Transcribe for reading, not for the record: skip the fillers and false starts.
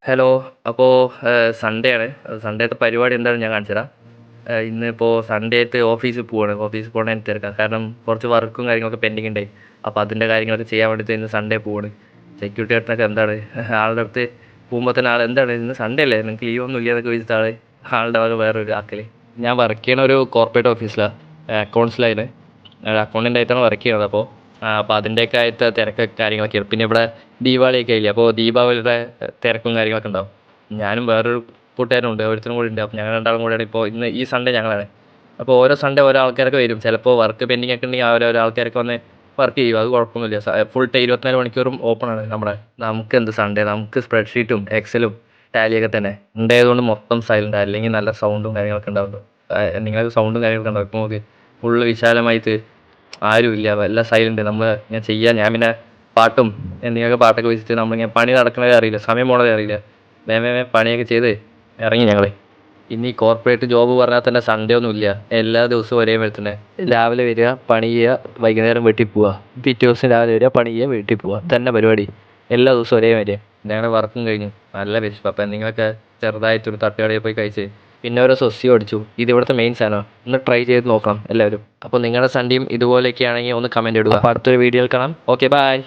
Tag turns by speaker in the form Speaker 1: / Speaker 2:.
Speaker 1: Hello. അപ്പോൾ Sunday ആണ്. സൺഡേത്തെ പരിപാടി എന്താണെന്ന് ഞാൻ കാണിച്ചു തരാം. ഇന്നിപ്പോൾ സൺഡേ ആയിട്ട് ഓഫീസിൽ പോവാണ്. ഓഫീസിൽ പോകണതിന് തിരക്കാണ്. കാരണം കുറച്ച് വർക്കും കാര്യങ്ങളൊക്കെ പെൻഡിങ് ഉണ്ടായി. അപ്പോൾ അതിൻ്റെ കാര്യങ്ങളൊക്കെ ചെയ്യാൻ വേണ്ടിയിട്ട് ഇന്ന് സൺഡേ പോവാണ്. സെക്യൂരിറ്റി ചേട്ടനൊക്കെ എന്താണ് ആളുടെ അടുത്ത് പോകുമ്പോൾ തന്നെ ആൾ എന്താണ് ഇന്ന് സൺഡേ അല്ലേ, നിങ്ങൾക്ക് ലീവ് ഒന്നും ഇല്ല എന്നൊക്കെ ചോദിച്ചിട്ട് ആളുടെ വക വേറൊരു ആക്കൽ. ഞാൻ വർക്ക് ചെയ്യണ ഒരു കോർപ്പറേറ്റ് ഓഫീസിലാണ്, അക്കൗണ്ട്സിലായിരുന്നു. അക്കൗണ്ടൻ്റ് ആയിട്ടാണ് വർക്ക് ചെയ്യുന്നത്. അപ്പോൾ അതിൻ്റെയൊക്കെ ആയിട്ട് തിരക്കൊക്കെ കാര്യങ്ങളൊക്കെയാണ്. പിന്നെ ഇവിടെ ദീപാവലിയൊക്കെ ആയില്ലേ, അപ്പോൾ ദീപാവലിയുടെ തിരക്കും കാര്യങ്ങളൊക്കെ ഉണ്ടാവും. ഞാനും വേറൊരു കൂട്ടുകാരനുണ്ട്, ഒരുത്തനും കൂടി ഉണ്ട്. അപ്പോൾ ഞങ്ങൾ രണ്ടാളും കൂടെയാണ് ഇപ്പോൾ ഇന്ന് ഈ സൺഡേ ഞങ്ങളാണ്. അപ്പോൾ ഓരോ സൺഡേ ഓരോ ആൾക്കാരൊക്കെ വരും. ചിലപ്പോൾ വർക്ക് പെൻഡിങ് ഒക്കെ ഉണ്ടെങ്കിൽ ഓരോ ആൾക്കാരൊക്കെ വന്ന് വർക്ക് ചെയ്യും. അത് കുഴപ്പമൊന്നുമില്ല. ഫുൾ ടൈം 24 മണിക്കൂറും ഓപ്പൺ ആണ് നമ്മുടെ. നമുക്ക് എന്ത് സൺഡേ, നമുക്ക് സ്പ്രെഡ്ഷീറ്റും എക്സലും ടാലിയൊക്കെ തന്നെ ഉണ്ടായതുകൊണ്ട് മൊത്തം സൈലൻ്റ്. അല്ലെങ്കിൽ നല്ല സൗണ്ടും കാര്യങ്ങളൊക്കെ ഉണ്ടാവും. നിങ്ങൾക്ക് സൗണ്ടും കാര്യങ്ങളൊക്കെ ഉണ്ടാവും. ഇപ്പോൾ നോക്ക്, ഫുള്ള് വിശാലമായിട്ട് ആരുമില്ല, എല്ലാം സൈലൻ്റ്. ഞാൻ പിന്നെ പാട്ടും എന്തെങ്കിലുമൊക്കെ പാട്ടൊക്കെ വെച്ചിട്ട് നമ്മളിങ്ങനെ പണി നടക്കുന്നതേ അറിയില്ല, സമയം പോണതേ അറിയില്ല. വേഗം പണിയൊക്കെ ചെയ്ത് ഇറങ്ങി ഞങ്ങൾ. ഇനി ഈ കോർപ്പറേറ്റ് ജോബ് പറഞ്ഞാൽ തന്നെ സൺഡേ ഒന്നും ഇല്ല. എല്ലാ ദിവസവും ഒരേ പോലെ തന്നെ. രാവിലെ വരിക, പണി ചെയ്യുക, വൈകുന്നേരം വീട്ടിൽ പോവുക. പിറ്റേ ദിവസം രാവിലെ വരിക, പണി ചെയ്യുക, വീട്ടിൽ പോവുക. തന്നെ പരിപാടി എല്ലാ ദിവസവും ഒരേ മാതിരി. ഞങ്ങളുടെ വർക്കും കഴിഞ്ഞു, നല്ല വിശപ്പ്. അപ്പം നിങ്ങളൊക്കെ ചെറുതായിട്ടൊരു തട്ടുകടയിൽ പോയി കഴിച്ച് പിന്നെ ഓരോ സൊസിയോ അടിച്ചു. ഇത് ഇവിടുത്തെ മെയിൻ സാധനമാണ്. ഒന്ന് ട്രൈ ചെയ്ത് നോക്കണം എല്ലാവരും. അപ്പോൾ നിങ്ങളുടെ സൺഡേയും ഇതുപോലെയൊക്കെ ആണെങ്കിൽ ഒന്ന് കമൻറ്റ് ഇടുക. അപ്പോൾ അടുത്തൊരു വീഡിയോയിൽ കാണാം. Okay, by.